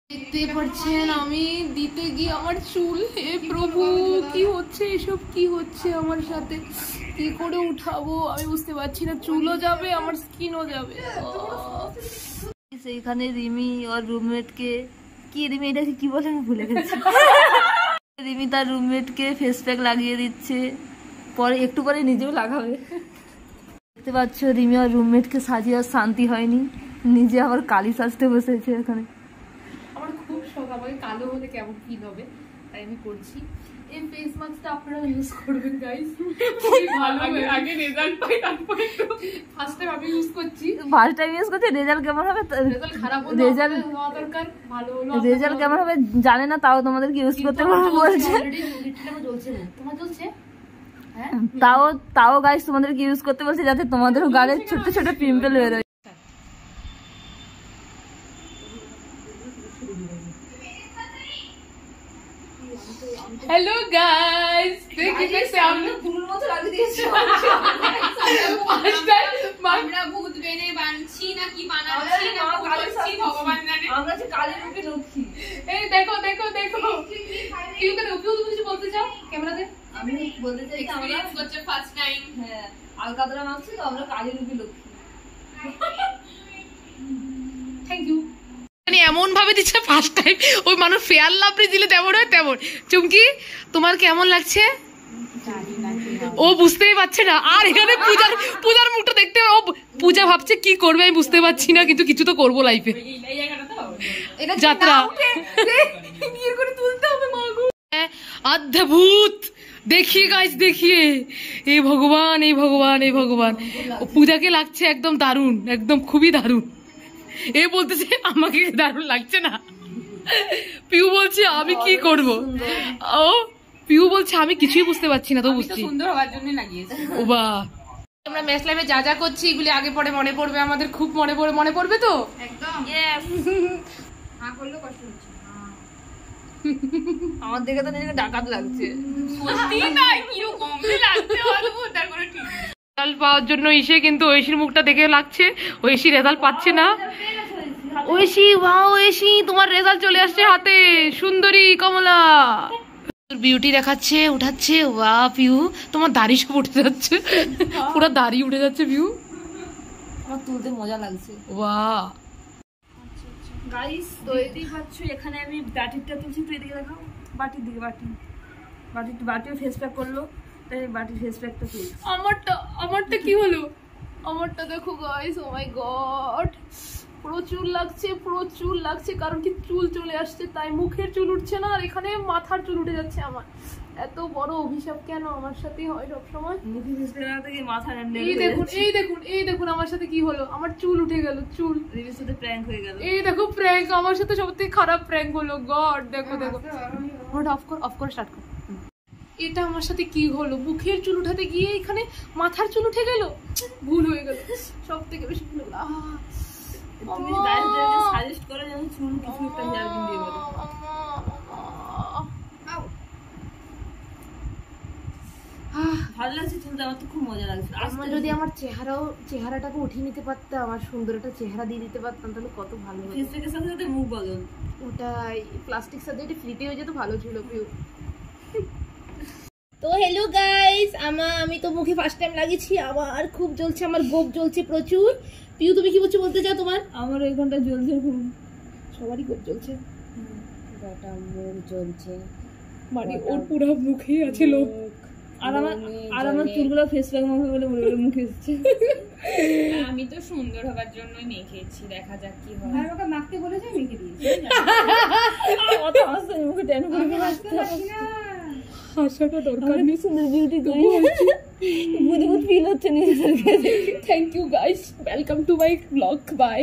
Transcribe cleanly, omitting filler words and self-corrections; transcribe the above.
দেখতে পাচ্ছেন আমি দিতে গিয়ে আমার চুল, হে প্রভু কি হচ্ছে এসব, কি হচ্ছে আমার সাথে, কি করে উঠাবো আমি বুঝতে পারছি না। চুলও যাবে আমার স্কিনও যাবে। সেইখানে রিমি ওর রুমমেটকে কি, রিমি এটাকে কি বলে আমি ভুলে গেছি। রিমি তার রুমমেটকে ফেস প্যাক লাগিয়ে দিচ্ছে, পরে একটু পরে নিজেও লাগাবে। দেখতে পাচ্ছ রিমি আর রুমমেটকে সাজিয়ে আর শান্তি হয়নি, নিজে আবার কালি সাজতে বসেছে এখানে। আমার খুব শখ আমাকে কালো হলে কেমন ফিল হবে, তাই আমি করছি। এই ফেস মাস্কটা আপনারা ইউজ করবেন গাইস, খুবই ভালো। আগে রেজাল্ট পাই, তারপরে ফার্স্ট টাইম আমি ইউজ করছি। ফার্স্ট টাইম ইউজ করছি, রেজাল্ট কেমন হবে, রেজাল্ট খারাপ হলে রেজাল্ট হওয়া দরকার, ভালো হলো। রেজাল্ট কেমন হবে জানে না, তাও তোমাদেরকে ইউজ করতে বলছে। তোমার জ্বলছে, তাও গাইস তোমাদেরকে ইউজ করতে বলছে যাতে তোমাদেরও গালে ছোট ছোট পিম্পল বেরোয়। হ্যালো গাইস, দেখি সামনে ফুলের মতো লাগিয়ে দিয়েছো। আমরা ভূত বেনে বানছি নাকি বানাচ্ছি না করছি ভগবান জানে। আমরা যে কালী রূপে লক্ষ্মী। এই দেখো দেখো দেখো, কি করে তুমি কিছু বলতে চাও ক্যামেরাতে? আমি বলতে চাই আমরা হচ্ছে ফার্স্ট টাইম, হ্যাঁ আলকাতরা মারছি তো আমরা কালী রূপে লক্ষ্মী। Thank you. মানে এমন ভাবে দিচ্ছে ফার্স্ট টাইম, ওই মানুষ ফেয়ার লাভলি দিলে তেমন হয় তেমন। চুমকি তোমার কেমন লাগছে? ও বুঝতেই পারছে না। আর এখানে পূজার মুখটা দেখতে, ও পূজা ভাবছে কি করবে আমি বুঝতে পারছি না, কিন্তু কিছু তো করবো লাইফে। যাত্রা তুলতে হবে অদ্ভুত। দেখিয়ে গাইস দেখিয়ে, এই ভগবান এই ভগবান এই ভগবান, পূজাকে লাগছে একদম দারুণ, একদম খুবই দারুণ। এ বলতেছে আমাকে দারুণ লাগছে না। পিউ বলছে আমি কি করব, ও পিউ বলছে আমি কিছুই বুঝতে পারছি না। তো বুঝছি সুন্দর হওয়ার জন্য লাগিয়েছি। ও বাহ, আমরা ম্যাচ লাইভে যা যা করছি এগুলি আগে পরে মনে পড়বে, আমাদের খুব মনে পড়বে তো একদম। হ্যাঁ করলে কষ্ট হচ্ছে আমার দেখে তো নিজেকে ডাকাত লাগছে। সত্যি না, কিরকম লাগছে তার কোনো ঠিক নেই। রেজাল্ট পাওয়ার জন্য এসে কিন্তু ঐশীর মুখটা দেখে লাগছে ঐশী রেজাল্ট পাচ্ছে না। ঐশী ওয়াও, ঐশী তোমার রেজাল্ট চলে আসছে হাতে, সুন্দরী কমলা। বিউটি দেখাচ্ছে, উঠাচ্ছে। ওয়া পিউ তোমার দাড়ি সব উঠে যাচ্ছে, পুরো দাড়ি উঠে যাচ্ছে পিউ, আমার তুলতে মজা লাগছে। ওয়া গাইস তো এদিকে পাচ্ছ, এখানে আমি বাটিটা তুলছি, তো এদিকে দেখাও বাটির দিকে, বাটিও ফেস প্যাক করলো, তাই বাটির ফেস প্যাকটা তুলছি। আমারটা কি হলো, আমারটা দেখো গাইস, ও মাই গড প্রচুর লাগছে, কারণ কি চুল চলে আসছে, তাই মুখের চুল উঠছে না, আর এখানে মাথার চুল উঠে যাচ্ছে। আমার এত বড় অভিশাপ কেন আমার সাথে হয় সব সময়? এই দেখুন আমার সাথে কি হলো, আমার চুল উঠে গেল, চুল রিমির সাথে প্র্যাঙ্ক হয়ে গেল। এই দেখো প্র্যাঙ্ক, আমার সাথে সবথেকে খারাপ প্র্যাঙ্ক হলো। গড দেখো অফ করে স্টার্ট কর। এটা আমার সাথে কি হলো, মুখের চুল উঠাতে গিয়ে এখানে মাথার চুল উঠে গেল, ভুল হয়ে গেল, সব থেকে বেশি ভুল হলো। সাজেস্ট করে যেন চুল কিছু একটা হেয়ার পিন দিয়ে বলো। ভালো লাগছে চুলটা, আমার তো খুব মজা লাগছে। আমার যদি আমার চেহারাটাকে উঠিয়ে নিতে পারতাম, আর সুন্দর একটা চেহারা দিয়ে দিতে পারতাম, তাহলে কত ভালো হতো। ফেসপ্যাকের সাথে সাথে মুখ বদল, ওটাই প্লাস্টিক সার্জারি ফ্রিতে হয়ে যেত, ভালো ছিল পিউ। তো হ্যালো গাইস, আমি তো মুখে ফার্স্ট টাইম লাগিয়েছি, আমার খুব জ্বলছে, আমার গোপ জ্বলছে প্রচুর। পিউ তুমি কি বলতে চাও? তোমার? আমার ওই ঘন্টা জ্বলছে খুব, সবারই গোপ জ্বলছে, গোটা মুখ জ্বলছে, মানে ওর পুরো মুখেই আছে লোক। আর আমার চুলগুলো ফেস প্যাক মাখা বলে মুখে এসেছে। আমি তো সুন্দর হবার জন্যই মেখেছি, দেখা যাক কি হয়। আর ওকে মাখতে বলেছে, মেখে দিয়েছি। অত হাসতে মুখে টেন করে হাসাটা দরকার নেই, সুন্দর বিউটি করি বুদবুদ ফিল হচ্ছে নিজেদেরকে। Thank you guys, welcome to my blog, by.